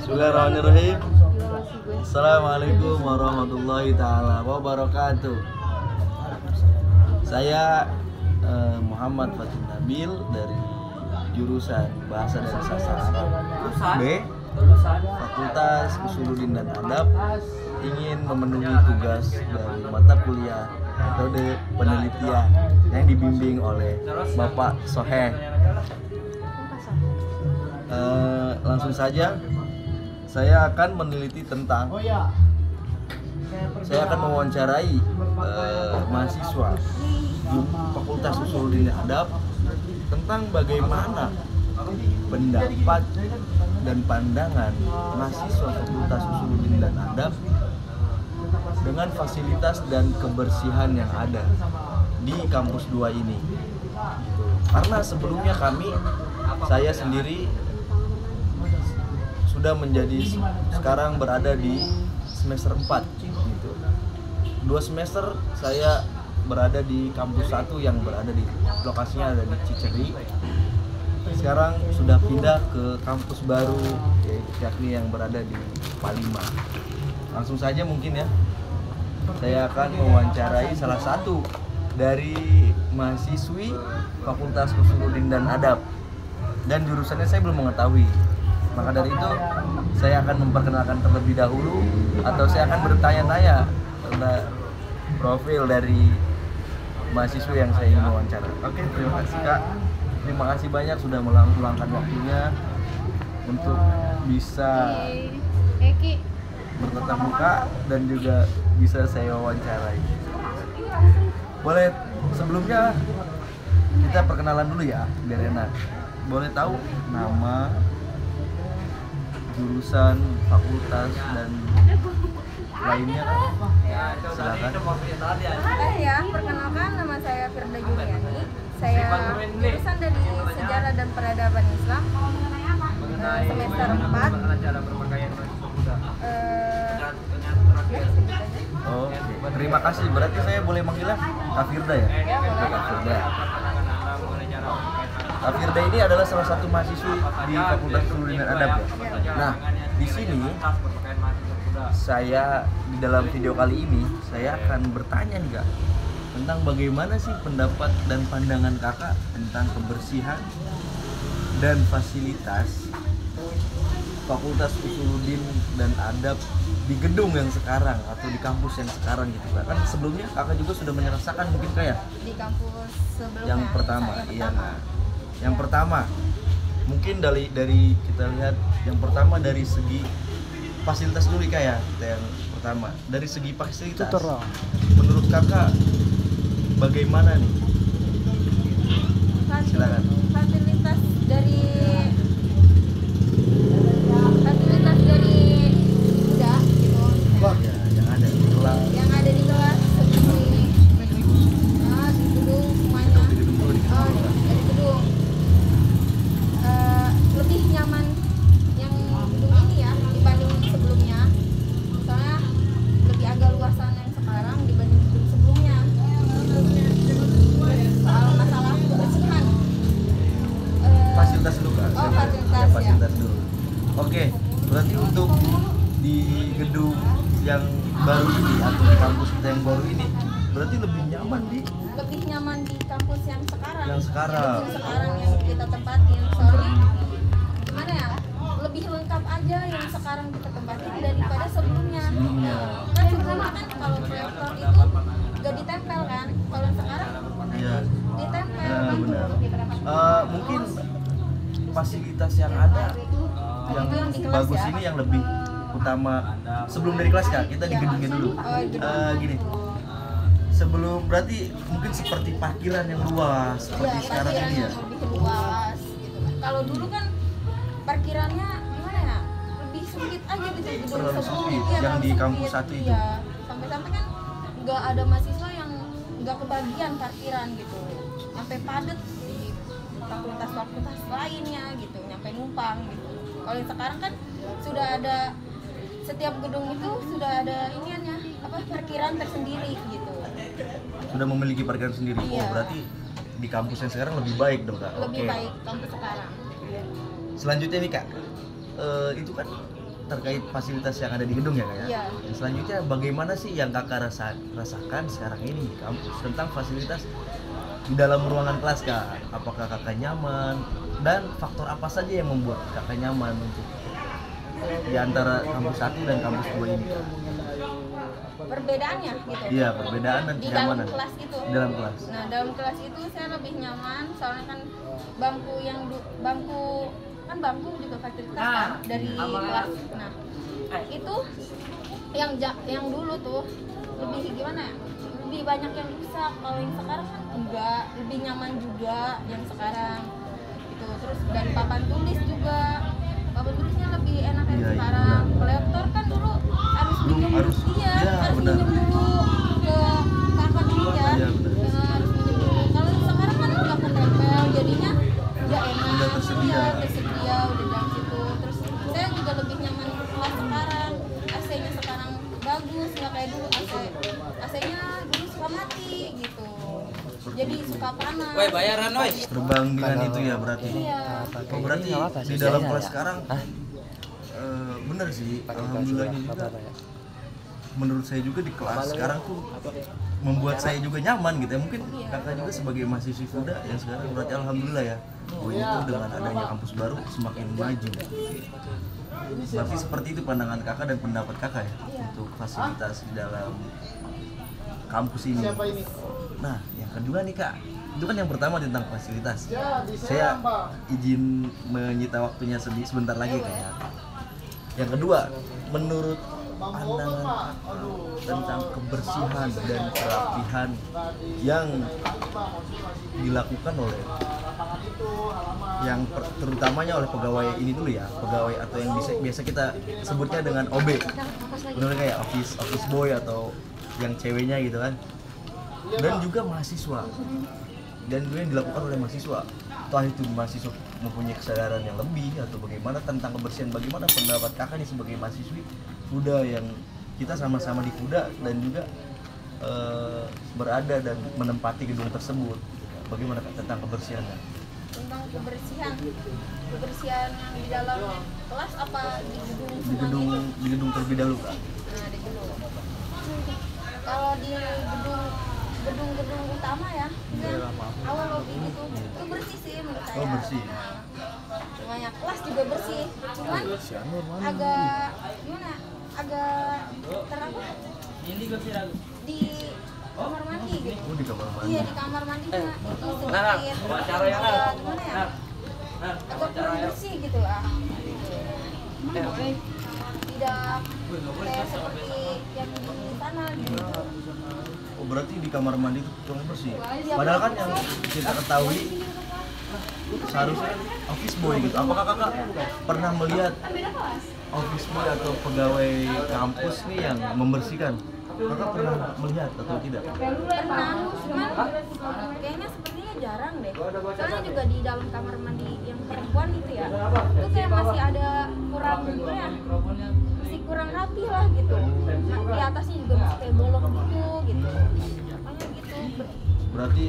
Bismillahirrahmanirrahim. Assalamualaikum warahmatullahi taala wabarakatuh. Saya Muhammad Fatin Nabil dari jurusan Bahasa dan Sastra Arab B, Fakultas Usuluddin dan Adab, ingin memenuhi tugas dari mata kuliah metode penelitian yang dibimbing oleh Bapak Soheh. Langsung saja, saya akan meneliti tentang, saya akan mewawancarai mahasiswa di Fakultas Usuluddin dan Adab tentang bagaimana pendapat dan pandangan mahasiswa Fakultas Usuluddin dan Adab dengan fasilitas dan kebersihan yang ada di kampus 2 ini. Karena sebelumnya saya sendiri sudah sekarang berada di semester 4 gitu. 2 semester saya berada di kampus 1 yang berada di lokasinya ada di Ciceri. Sekarang sudah pindah ke kampus baru yakni yang berada di Palima. Langsung saja mungkin ya, saya akan mewawancarai salah satu dari mahasiswi Fakultas Usuluddin dan Adab, dan jurusannya saya belum mengetahui. Maka dari itu saya akan memperkenalkan terlebih dahulu, atau saya akan bertanya-tanya tentang profil dari mahasiswa yang saya ingin wawancara. Oke, terima kasih Kak. Terima kasih banyak sudah meluangkan waktunya untuk bisa bertatap muka dan juga bisa saya wawancarai. Boleh sebelumnya kita perkenalan dulu ya, biar enak. Boleh tahu nama, jurusan, fakultas, dan lainnya? Silakan. Ya, perkenalkan, nama saya Firda Juliani. Saya jurusan dari Sejarah dan Peradaban Islam, semester 4. Oke, terima kasih. Berarti saya boleh manggilnya Kak Firda ya? Kak Firda. Kak Firda ini adalah salah satu mahasiswi di Fakultas Usuluddin dan Adab ya. Nah, di sini saya di dalam video kali ini saya akan bertanya nih Kak, tentang bagaimana sih pendapat dan pandangan Kakak tentang kebersihan dan fasilitas Fakultas Usuluddin dan Adab di gedung yang sekarang atau di kampus yang sekarang gitu Kak. Kan sebelumnya Kakak juga sudah merasakan mungkin kayak Di kampus sebelumnya. yang pertama, iya. Yang pertama, mungkin dari kita lihat yang pertama dari segi fasilitas dulu Kak ya. Kita yang pertama dari segi fasilitas. Menurut Kakak bagaimana nih? Silakan. Fasilitas dari udah gitu. Ya, yang ada di kelas. Yang ada di kelas seperti di gedung semuanya. Di gedung dulu, di gedung dulu, Kak. Dari gedung lebih nyaman yang gedung ini ya dibanding sebelumnya. Soalnya lebih agak luasan yang sekarang dibanding gedung sebelumnya. Soal masalah kebersihan. Fasilitas dulu Kak. Oh, fasilitas, Ya, fasilitas dulu. Oke, berarti untuk di gedung yang baru ini atau di kampus kita yang baru ini berarti lebih nyaman di kampus yang sekarang. Yang sekarang. Gedung sekarang yang kita tempatin. Soalnya gimana ya? Lebih lengkap aja yang sekarang kita tempatin daripada sebelumnya. Kan sebelumnya kan kalau proyektor itu gak ditempel kan. Kalau sekarang Iya. ditempel. Nah, benar. Mungkin fasilitas yang ada yang Itu yang di kelas bagus ya? ini yang lebih utama sebelum dari kelas Kak, kita di gedungnya dulu. Gini. Sebelum berarti mungkin seperti parkiran yang luas seperti sekarang parkiran ini ya. yang lebih luas gitu. Kalau dulu kan parkirannya gimana ya? Lebih sempit aja gitu gedung Terlalu sebelum sempit, iya, yang terlalu di kampus sempit. 1 itu. Iya, sampai-sampai kan nggak ada mahasiswa yang nggak kebagian parkiran gitu. Sampai padat di fakultas-fakultas lainnya gitu, nyampe numpang gitu. Kalau yang sekarang kan sudah ada, setiap gedung itu sudah ada iniannya, parkiran tersendiri gitu. Sudah memiliki parkiran sendiri. Iya. Oh, berarti di kampus yang sekarang lebih baik dong Kak. Lebih Oke. baik kampus sekarang. Selanjutnya nih Kak, itu kan terkait fasilitas yang ada di gedung ya Kak ya. Iya. Selanjutnya bagaimana sih yang Kakak rasakan sekarang ini di kampus tentang fasilitas di dalam ruangan kelas Kak? Apakah Kakak nyaman dan faktor apa saja yang membuat Kakak nyaman untuk di antara kampus 1 dan kampus 2 ini Kak? Perbedaannya gitu. Iya, perbedaan dan Di kenyamanan dalam kelas itu. di dalam kelas. Nah, dalam kelas itu saya lebih nyaman soalnya kan bangku juga fasilitas kan dari kelas. Nah, itu yang dulu tuh lebih gimana ya? Lebih banyak yang rusak. Kalau yang sekarang kan enggak, lebih nyaman juga yang sekarang. Gitu. Terus dari papan tulis juga. Papan tulisnya lebih enak yang Iya, sekarang. benar. Kolektor kan dulu harus minjem harus benar. minjem dulu ke kakak dulu ya. Iya, benar. Ya, harus minjem dulu. Kalau sekarang kan udah ketempel, jadinya udah enak. Udah tersedia. Iya, tersedia udah dalam situ. Terus saya juga lebih nyaman kelas sekarang. AC-nya sekarang bagus, nggak kayak dulu AC-nya dulu suka mati gitu. Jadi suka panas. Woi, bayaran woi. Terbang dengan itu ya berarti. Iya. Oh, berarti di dalam kelas sekarang bener sih, alhamdulillah ini juga menurut saya juga di kelas sekarang tuh membuat saya juga nyaman gitu ya. Mungkin Kakak juga sebagai mahasiswa muda yang sekarang berarti alhamdulillah ya, oh ini tuh dengan adanya kampus baru semakin maju. Berarti seperti itu pandangan Kakak dan pendapat Kakak ya untuk fasilitas di dalam kampus ini. Nah, yang kedua nih Kak, itu kan yang pertama tentang fasilitas. Saya izin menyita waktunya sebentar lagi Kak ya. Yang kedua, menurut pandangan Kakak tentang kebersihan dan kerapihan yang dilakukan oleh terutamanya oleh pegawai ini dulu ya, pegawai atau yang biasa kita sebutnya dengan OB, benar kayak office boy atau yang ceweknya gitu kan, dan juga mahasiswa, dan juga yang dilakukan oleh mahasiswa. Entah itu mahasiswa mempunyai kesadaran yang lebih atau bagaimana tentang kebersihan. Bagaimana pendapat Kakak nih sebagai mahasiswi muda yang kita sama-sama di FUDA dan juga berada dan menempati gedung tersebut? Bagaimana Kak tentang kebersihannya? Tentang kebersihan yang di dalam kelas apa di gedung Di semuanya itu? di gedung terlebih dahulu Kak. Nah, di gedung. Kalau di gedung utama ya, yang awal lobby gitu, itu bersih sih menurut saya. Oh, bersih. Nah, semuanya kelas juga bersih, cuman agak gimana? Agak terapa? Di kamar mandi gitu. Oh, di kamar mandi. Iya, di kamar mandinya itu sedikit agak gimana ya? Agak kurang bersih gitu lah. Tidak kayak seperti yang di sana gitu. Oh, berarti di kamar mandi itu kurang bersih. Padahal kan yang kita ketahui seharusnya office boy gitu. Apakah Kakak pernah melihat office boy atau pegawai kampus nih yang membersihkan? Kakak pernah melihat atau tidak? Pernah, cuman kayaknya sepertinya jarang deh. Soalnya juga di dalam kamar mandi yang perempuan itu ya, itu kayak masih ada kurang gimana ya? Masih kurang rapi lah gitu. Nah, di atasnya juga masih kayak bolong gitu. Makanya gitu. Berarti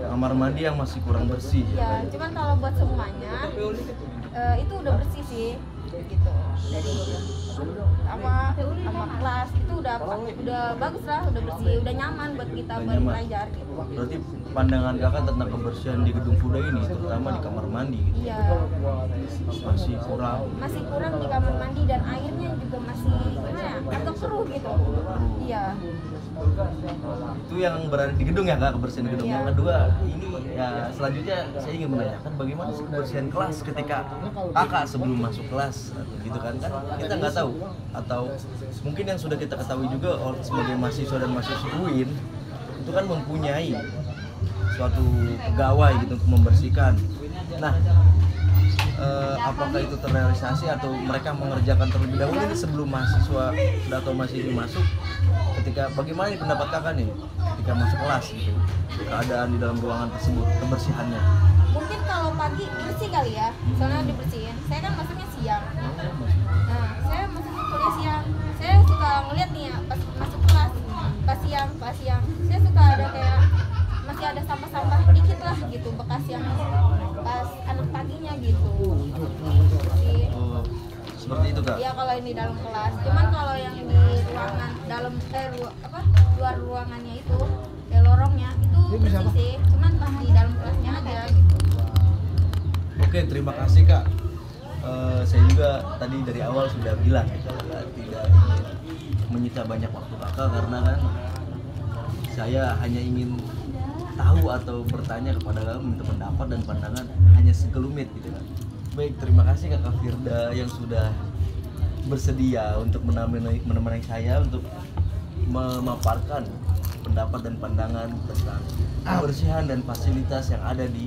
kamar mandi yang masih kurang bersih. Iya, cuman kalau buat semuanya itu udah bersih sih gitu. Dari sama kelas itu udah bagus lah, udah bersih, udah nyaman buat kita Udah nyaman. belajar gitu. Berarti pandangan Kakak tentang kebersihan di gedung FUDA ini, terutama di kamar mandi gitu, Iya, masih kurang. masih kurang di kamar mandi dan airnya juga masih gimana ya, agak keruh gitu. Iya. Itu yang berada di gedung ya Kak, kebersihan gedung. Iya. Yang kedua ini ya selanjutnya saya ingin menanyakan bagaimana sih kebersihan kelas ketika Kakak sebelum masuk kelas atau gitu kan kita nggak tahu, atau mungkin yang sudah kita ketahui juga sebagai mahasiswa dan mahasiswa UIN itu kan mempunyai suatu pegawai gitu untuk membersihkan. Nah, apakah itu terrealisasi atau mereka mengerjakan terlebih dahulu nih sebelum mahasiswa atau mahasiswi masuk? Ketika bagaimana nih pendapat Kakak nih ketika masuk kelas gitu, keadaan di dalam ruangan tersebut, kebersihannya? Mungkin kalau pagi bersih kali ya, soalnya dibersihin. Saya kan masuknya siang. Nah, saya masuknya kuliah siang. Saya suka ngeliat nih ya, pas masuk kelas, pas siang, saya suka ada kayak masih ada sampah-sampah dikit lah gitu, bekas yang pas anak paginya gitu. Jadi, Oh, bisa. Iya kalau yang di dalam kelas. Cuman kalau yang di ruangan dalam luar ruangannya itu, ya lorongnya itu bersih sih. Cuman pas di dalam kelasnya aja gitu. Oke, terima kasih Kak. Saya juga tadi dari awal sudah bilang ya, kalau tidak ingin menyita banyak waktu Kakak karena kan saya hanya ingin tahu atau bertanya kepada Kakak, minta pendapat dan pandangan hanya sekelumit gitu kan. Baik, terima kasih Kakak Firda yang sudah bersedia untuk menemani saya untuk memaparkan pendapat dan pandangan tentang kebersihan dan fasilitas yang ada di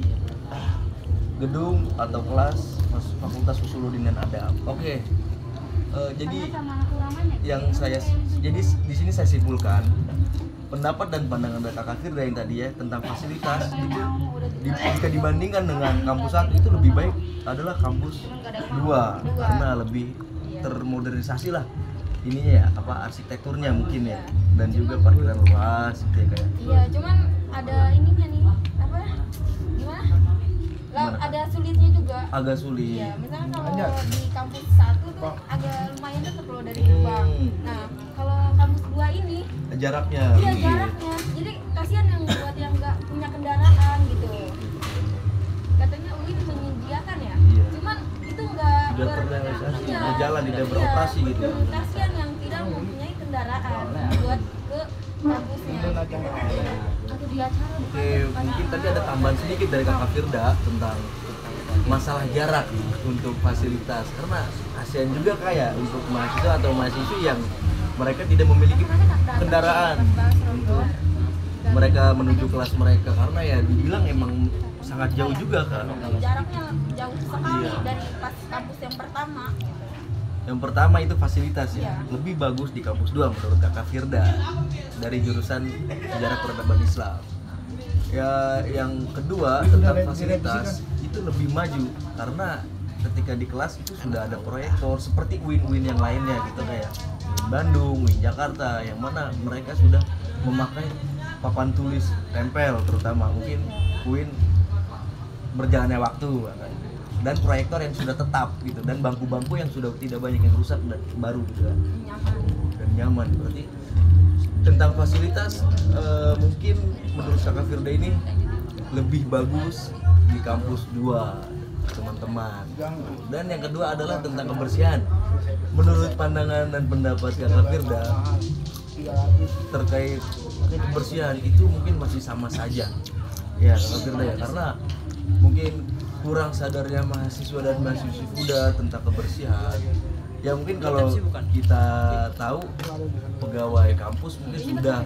gedung atau kelas Fakultas Usuluddin dan Adab. Oke. Jadi di sini saya simpulkan pendapat dan pandangan dari Kakak Firda yang tadi ya tentang fasilitas itu jika dibandingkan dengan kampus 1 itu lebih baik adalah kampus 2 karena lebih termodernisasi lah ininya ya, arsitekturnya mungkin ya, dan juga parkiran luas gitu ya kayak. Iya, cuman ada ininya nih, gimana? Ada sulitnya juga. Agak sulit. Iya, misalnya kalau di kampus 1 tuh agak lumayan dekat loh dari gerbang. Nah, kalau kampus 2 ini jaraknya. Iya, jaraknya. Jadi kasihan yang buat yang nggak punya kendaraan gitu. Katanya UIN menyediakan ya. Iya. Cuman itu nggak berjalan, tidak beroperasi gitu. Kasihan yang tidak mempunyai kendaraan buat ke kampusnya. Oke, mungkin tadi ada tambahan sedikit dari Kakak Firda tentang masalah jarak untuk fasilitas, karena kasihan juga kayak untuk mahasiswa atau mahasiswi yang mereka tidak memiliki kendaraan untuk mereka menuju kelas mereka, karena ya dibilang emang sangat jauh juga kan. Jaraknya jauh sekali Iya. dari pas kampus yang pertama. Yang pertama itu fasilitas ya, Iya. lebih bagus di kampus 2 menurut Kakak Firda dari jurusan Sejarah Peradaban Islam. Ya, yang kedua tentang fasilitas itu lebih maju karena ketika di kelas itu sudah ada proyektor seperti UIN yang lainnya gitu kayak UIN Bandung, UIN Jakarta yang mana mereka sudah memakai papan tulis tempel, terutama mungkin UIN berjalannya waktu dan proyektor yang sudah tetap gitu, dan bangku-bangku yang sudah tidak banyak yang rusak dan baru gitu kan, dan nyaman. Berarti tentang fasilitas mungkin menurut Kakak Firda ini lebih bagus di kampus 2 teman-teman. Dan yang kedua adalah tentang kebersihan. Menurut pandangan dan pendapat Kakak Firda terkait kebersihan itu mungkin masih sama saja ya Kakak Firda ya, karena mungkin kurang sadarnya mahasiswa dan mahasiswi muda tentang kebersihan. Ya mungkin kalau kita tahu pegawai kampus mungkin sudah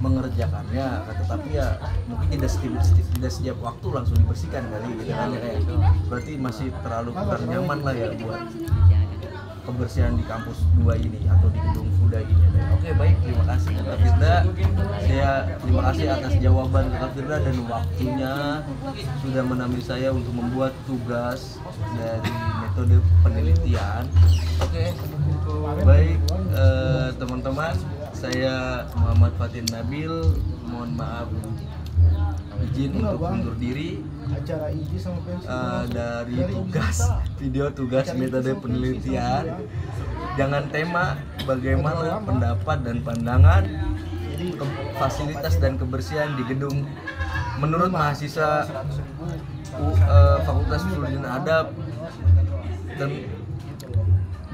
mengerjakannya, tetapi ya mungkin tidak setiap waktu langsung dibersihkan kali gitu kan ya, kayak berarti masih terlalu kurang nyaman lah ya buat kebersihan di kampus 2 ini atau di gedung FUDA ini. Oke, baik, terima kasih Kakak Firda. Saya terima kasih atas jawaban Kakak Firda dan waktunya sudah menemani saya untuk membuat tugas dari metode penelitian. Oke, baik teman-teman, saya Muhammad Fatin Nabil, mohon maaf izin untuk mundur diri dari tugas metode penelitian. Jangan tema bagaimana pendapat dan pandangan fasilitas dan kebersihan di gedung menurut mahasiswa Fakultas Usuluddin Adab dan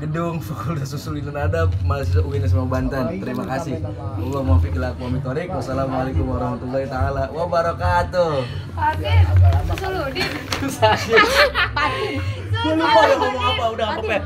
gedung Fakultas Usuluddin Adab mahasiswa UIN SMA Banten. Terima kasih. Allahumma muwaffiq ila aqwamit thoriq. Wassalamualaikum warahmatullahi taala wabarakatuh. Fatin, Usuluddin. Gue lupa udah ngomong apa, udah apa, Pep?